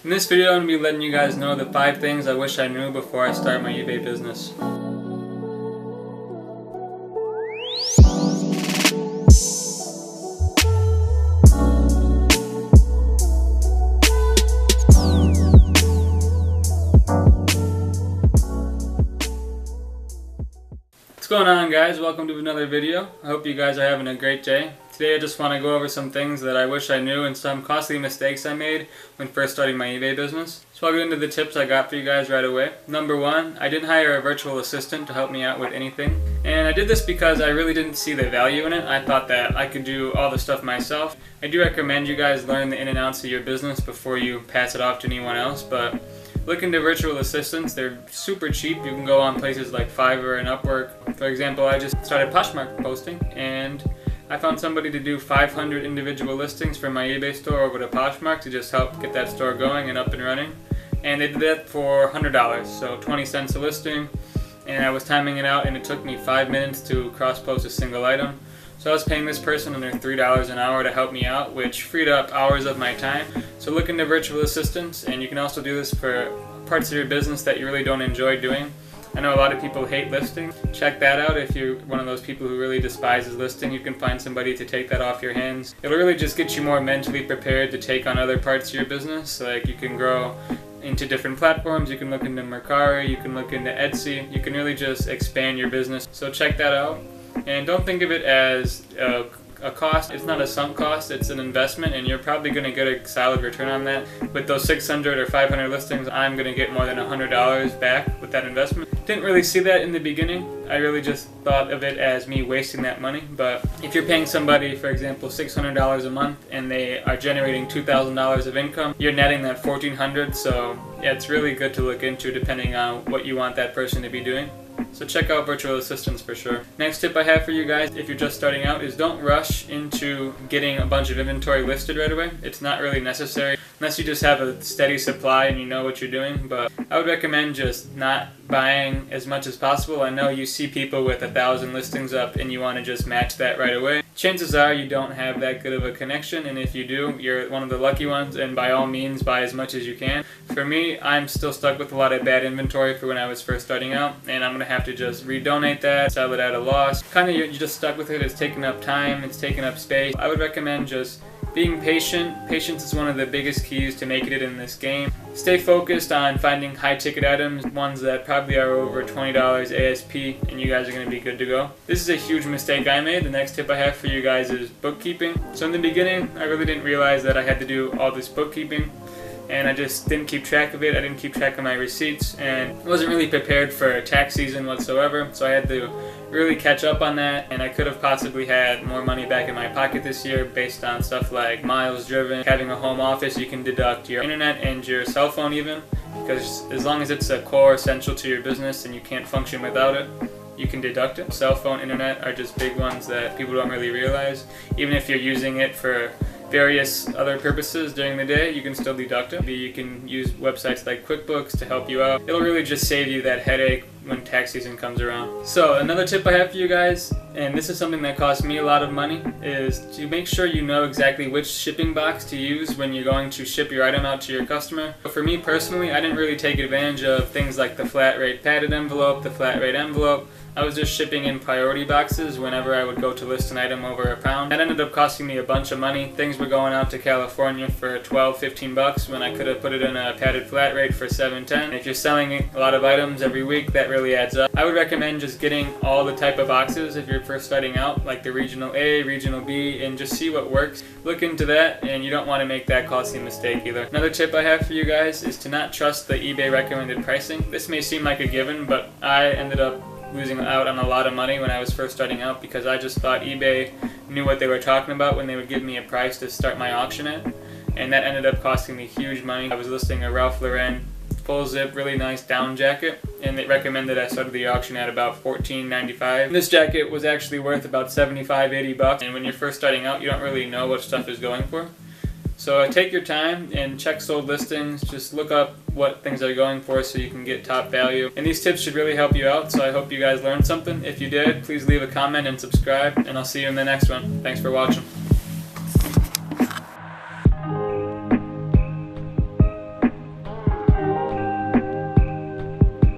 In this video, I'm going to be letting you guys know the 5 things I wish I knew before I start my eBay business. What's going on, guys? Welcome to another video. I hope you guys are having a great day. Today I just want to go over some things that I wish I knew and some costly mistakes I made when first starting my eBay business. So I'll get into the tips I got for you guys right away. Number 1, I didn't hire a virtual assistant to help me out with anything. And I did this because I really didn't see the value in it. I thought that I could do all the stuff myself. I do recommend you guys learn the in and outs of your business before you pass it off to anyone else, but look into virtual assistants. They're super cheap. You can go on places like Fiverr and Upwork. For example, I just started Poshmark posting, and I found somebody to do 500 individual listings for my eBay store over to Poshmark to just help get that store going and up and running. And they did that for $100, so 20 cents a listing. And I was timing it out, and it took me 5 minutes to cross-post a single item. So I was paying this person under $3 an hour to help me out, which freed up hours of my time. So look into virtual assistants, and you can also do this for parts of your business that you really don't enjoy doing. I know a lot of people hate listing. Check that out. If you're one of those people who really despises listing, you can find somebody to take that off your hands. It'll really just get you more mentally prepared to take on other parts of your business. Like, you can grow into different platforms. You can look into Mercari, you can look into Etsy. You can really just expand your business. So check that out. And don't think of it as a cost. It's not a sunk cost, it's an investment, and you're probably going to get a solid return on that. With those 600 or 500 listings, I'm going to get more than $100 back with that investment. Didn't really see that in the beginning. I really just thought of it as me wasting that money. But if you're paying somebody, for example, $600 a month, and they are generating $2,000 of income, you're netting that $1,400. So yeah, it's really good to look into depending on what you want that person to be doing. So check out virtual assistants for sure. Next tip I have for you guys, if you're just starting out, is don't rush into getting a bunch of inventory listed right away. It's not really necessary unless you just have a steady supply and you know what you're doing. But I would recommend just not buying as much as possible. I know you see people with 1,000 listings up and you want to just match that right away. Chances are you don't have that good of a connection, and if you do, you're one of the lucky ones, and by all means buy as much as you can. For me, I'm still stuck with a lot of bad inventory for when I was first starting out, and I'm going to have to just redonate that, sell it at a loss. Kind of you're just stuck with it. It's taking up time, it's taking up space. I would recommend just being patient. Patience is one of the biggest keys to making it in this game. Stay focused on finding high ticket items, ones that probably are over $20 ASP, and you guys are going to be good to go. This is a huge mistake I made. The next tip I have for you guys is bookkeeping. So in the beginning, I really didn't realize that I had to do all this bookkeeping, and I just didn't keep track of it. I didn't keep track of my receipts, and wasn't really prepared for tax season whatsoever. So I had to really catch up on that, and I could have possibly had more money back in my pocket this year based on stuff like miles driven. Having a home office, you can deduct your internet and your cell phone even, because as long as it's a core essential to your business and you can't function without it, you can deduct it. Cell phone, internet are just big ones that people don't really realize. Even if you're using it for various other purposes during the day, you can still deduct it. You can use websites like QuickBooks to help you out. It'll really just save you that headache when tax season comes around. So another tip I have for you guys, and this is something that cost me a lot of money, is to make sure you know exactly which shipping box to use when you're going to ship your item out to your customer. For me personally, I didn't really take advantage of things like the flat rate padded envelope, the flat rate envelope. I was just shipping in priority boxes whenever I would go to list an item over £1. That ended up costing me a bunch of money. Things were going out to California for $12-15 when I could have put it in a padded flat rate for $7-10. If you're selling a lot of items every week, that really adds up. I would recommend just getting all the type of boxes if you're first starting out, like the regional A, regional B, and just see what works. Look into that, and you don't want to make that costly mistake either. Another tip I have for you guys is to not trust the eBay recommended pricing. This may seem like a given, but I ended up losing out on a lot of money when I was first starting out because I just thought eBay knew what they were talking about when they would give me a price to start my auction at, and that ended up costing me huge money. I was listing a Ralph Lauren full zip, really nice down jacket, and they recommended I started the auction at about $14.95. This jacket was actually worth about $75-80, and when you're first starting out, you don't really know what stuff is going for. So take your time and check sold listings. Just look up what things are going for so you can get top value. And these tips should really help you out, so I hope you guys learned something. If you did, please leave a comment and subscribe, and I'll see you in the next one. Thanks for watching.